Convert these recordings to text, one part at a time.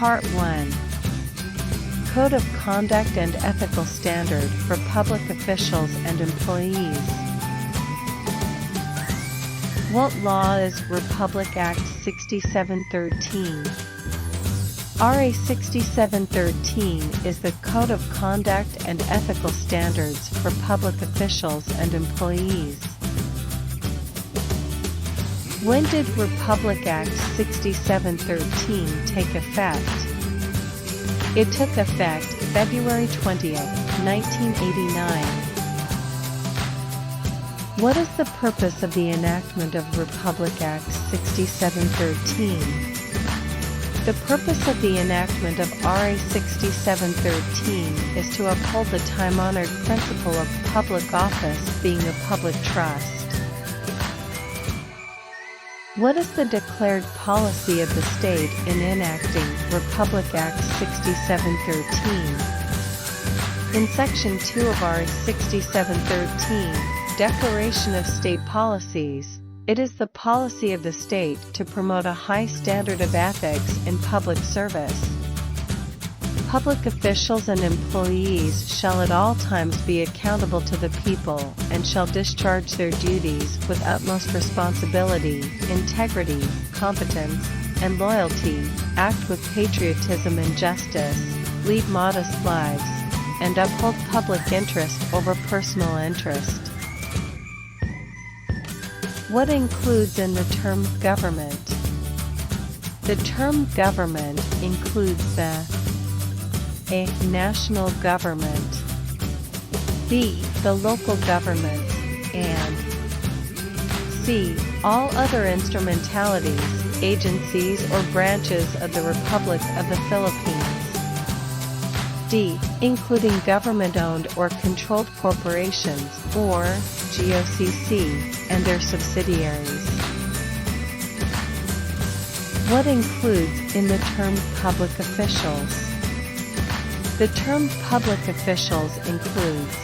Part 1. Code of Conduct and Ethical Standard for Public Officials and Employees. What law is Republic Act 6713? RA 6713 is the Code of Conduct and Ethical Standards for Public Officials and Employees. When did Republic Act 6713 take effect? It took effect February 20, 1989. What is the purpose of the enactment of Republic Act 6713? The purpose of the enactment of RA 6713 is to uphold the time-honored principle of public office being a public trust. What is the declared policy of the state in enacting Republic Act 6713? In Section 2 of RA 6713, Declaration of State Policies, it is the policy of the state to promote a high standard of ethics in public service. Public officials and employees shall at all times be accountable to the people and shall discharge their duties with utmost responsibility, integrity, competence, and loyalty, act with patriotism and justice, lead modest lives, and uphold public interest over personal interest. What includes in the term government? The term government includes the A. National government, B. The local government, and C. All other instrumentalities, agencies or branches of the Republic of the Philippines. D. Including government-owned or controlled corporations, or GOCC, and their subsidiaries. What includes in the term public officials? The term public officials includes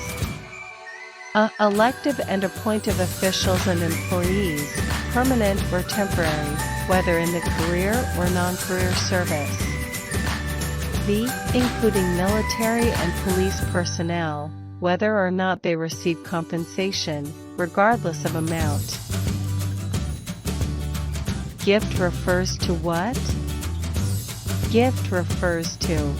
elective and appointive officials and employees, permanent or temporary, whether in the career or non-career service. B. Including military and police personnel, whether or not they receive compensation, regardless of amount. Gift refers to what? Gift refers to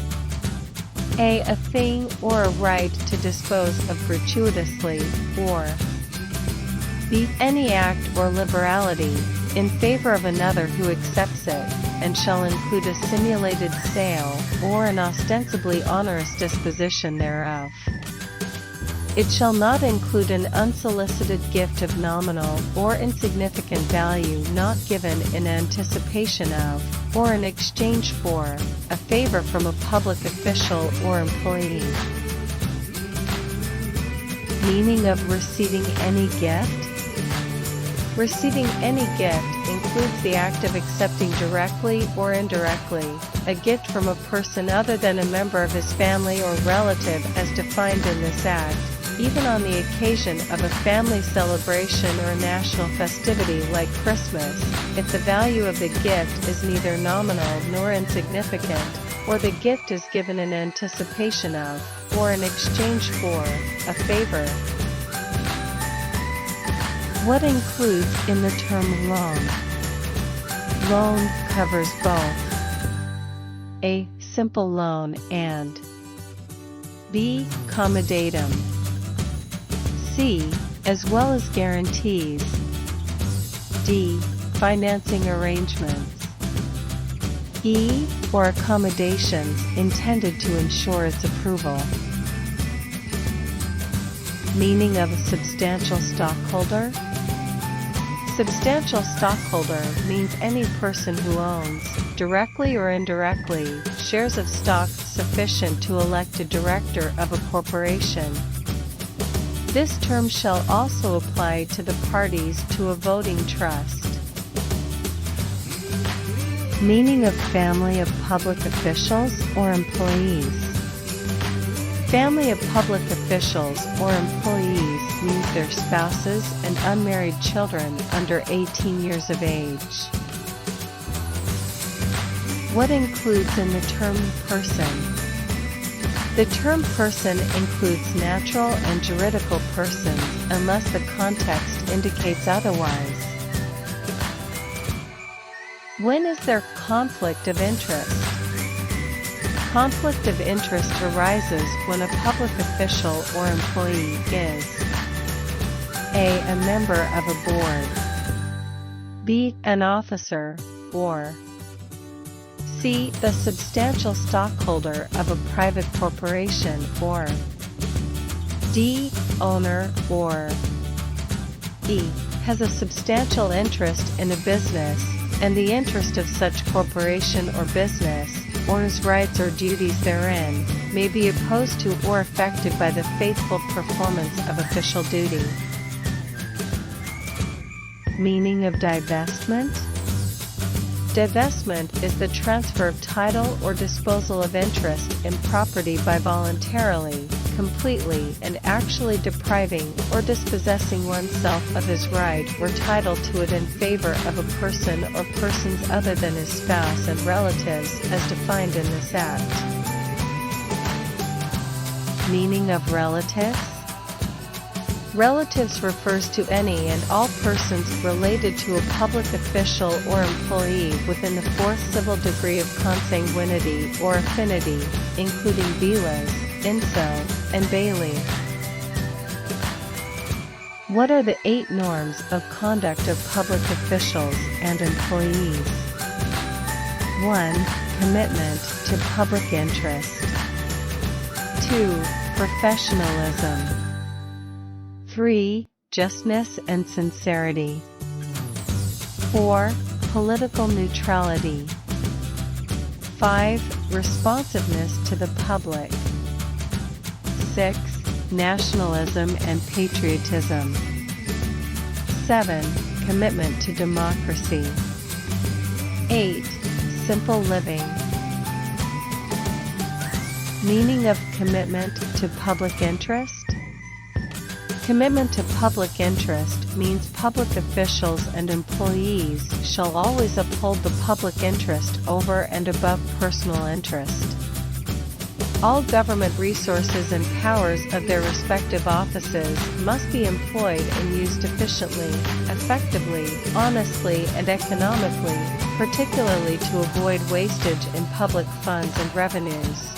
A. A thing or a right to dispose of gratuitously, or B. Any act or liberality in favor of another who accepts it, and shall include a simulated sale or an ostensibly onerous disposition thereof. It shall not include an unsolicited gift of nominal or insignificant value not given in anticipation of, or in exchange for, a favor from a public official or employee. Meaning of receiving any gift? Receiving any gift includes the act of accepting directly or indirectly a gift from a person other than a member of his family or relative as defined in this act, even on the occasion of a family celebration or national festivity like Christmas, if the value of the gift is neither nominal nor insignificant, or the gift is given in anticipation of, or in exchange for, a favor. What includes in the term loan? Loan covers both A. Simple loan and B. Comodatum, C. As well as guarantees, D. Financing arrangements, E. Or accommodations intended to ensure its approval. Meaning of a substantial stockholder? Substantial stockholder means any person who owns, directly or indirectly, shares of stock sufficient to elect a director of a corporation. This term shall also apply to the parties to a voting trust. Meaning of family of public officials or employees? Family of public officials or employees means their spouses and unmarried children under 18 years of age. What includes in the term person? The term person includes natural and juridical persons unless the context indicates otherwise. When is there conflict of interest? Conflict of interest arises when a public official or employee is A. a member of a board, B. an officer, or C. the substantial stockholder of a private corporation, or D. owner, or E. has a substantial interest in a business and the interest of such corporation or business, or his rights or duties therein, may be opposed to or affected by the faithful performance of official duty. Meaning of divestment? Divestment is the transfer of title or disposal of interest in property by voluntarily, completely and actually depriving or dispossessing oneself of his right or title to it in favor of a person or persons other than his spouse and relatives as defined in this Act. Meaning of relatives? Relatives refers to any and all persons related to a public official or employee within the fourth civil degree of consanguinity or affinity, including bilas, inso, and baili. What are the 8 norms of conduct of public officials and employees? 1. Commitment to public interest. 2. Professionalism. 3. Justness and sincerity. 4. Political neutrality. 5. Responsiveness to the public. 6. Nationalism and patriotism. 7. Commitment to democracy. 8. Simple living. Meaning of commitment to public interest? Commitment to public interest means public officials and employees shall always uphold the public interest over and above personal interest. All government resources and powers of their respective offices must be employed and used efficiently, effectively, honestly, and economically, particularly to avoid wastage in public funds and revenues.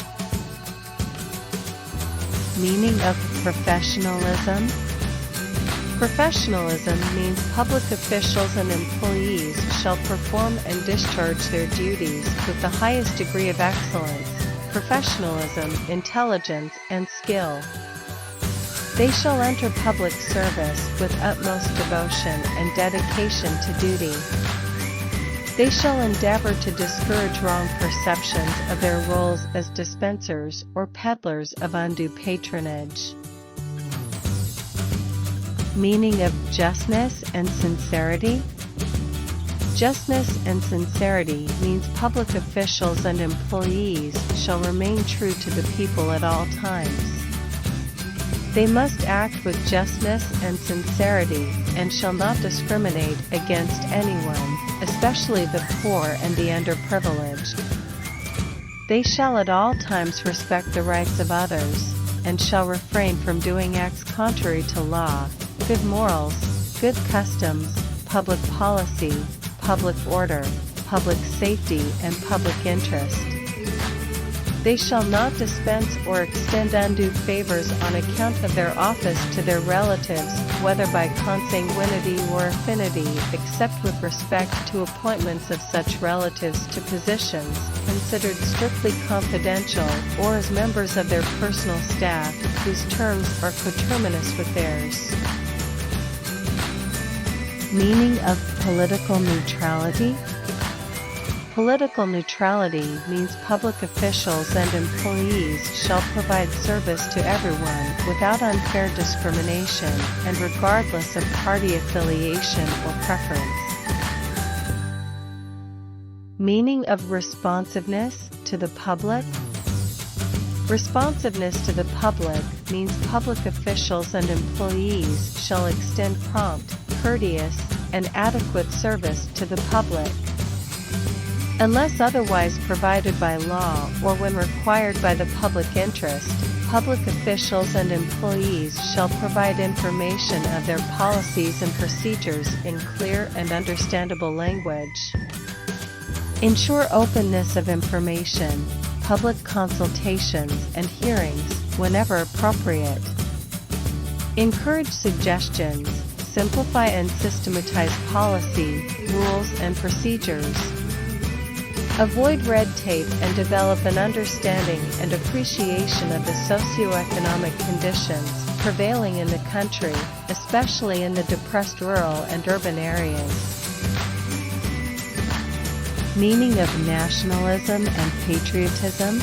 Meaning of professionalism? Professionalism means public officials and employees shall perform and discharge their duties with the highest degree of excellence, professionalism, intelligence, and skill. They shall enter public service with utmost devotion and dedication to duty. They shall endeavor to discourage wrong perceptions of their roles as dispensers or peddlers of undue patronage. Meaning of justness and sincerity? Justness and sincerity means public officials and employees shall remain true to the people at all times. They must act with justness and sincerity and shall not discriminate against anyone, especially the poor and the underprivileged. They shall at all times respect the rights of others, and shall refrain from doing acts contrary to law, good morals, good customs, public policy, public order, public safety, and public interest. They shall not dispense or extend undue favors on account of their office to their relatives, whether by consanguinity or affinity, except with respect to appointments of such relatives to positions considered strictly confidential, or as members of their personal staff, whose terms are coterminous with theirs. Meaning of political neutrality? Political neutrality means public officials and employees shall provide service to everyone without unfair discrimination and regardless of party affiliation or preference. Meaning of responsiveness to the public? Responsiveness to the public means public officials and employees shall extend prompt, courteous, and adequate service to the public. Unless otherwise provided by law or when required by the public interest, public officials and employees shall provide information of their policies and procedures in clear and understandable language. Ensure openness of information, public consultations and hearings, whenever appropriate. Encourage suggestions, simplify and systematize policy, rules and procedures. Avoid red tape and develop an understanding and appreciation of the socioeconomic conditions prevailing in the country, especially in the depressed rural and urban areas. Meaning of nationalism and patriotism?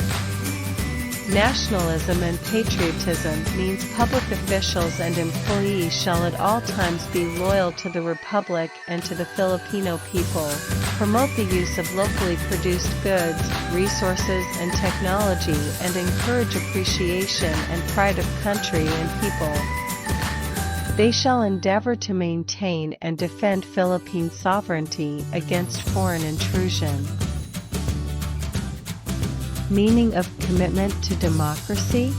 Nationalism and patriotism means public officials and employees shall at all times be loyal to the Republic and to the Filipino people, promote the use of locally produced goods, resources and technology, and encourage appreciation and pride of country and people. They shall endeavor to maintain and defend Philippine sovereignty against foreign intrusion. Meaning of commitment to democracy?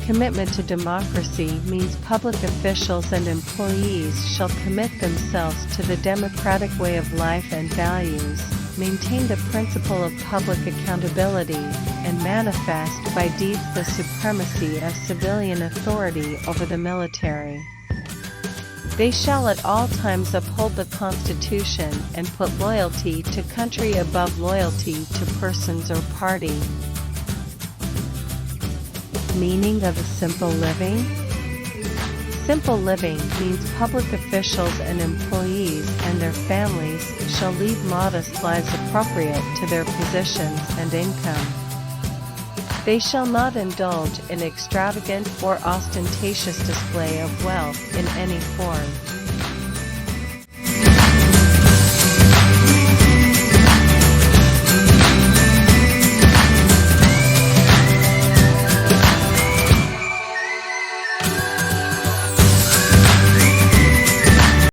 Commitment to democracy means public officials and employees shall commit themselves to the democratic way of life and values, maintain the principle of public accountability, and manifest by deeds the supremacy of civilian authority over the military. They shall at all times uphold the Constitution and put loyalty to country above loyalty to persons or party. Meaning of a simple living? Simple living means public officials and employees and their families shall lead modest lives appropriate to their positions and income. They shall not indulge in extravagant or ostentatious display of wealth in any form.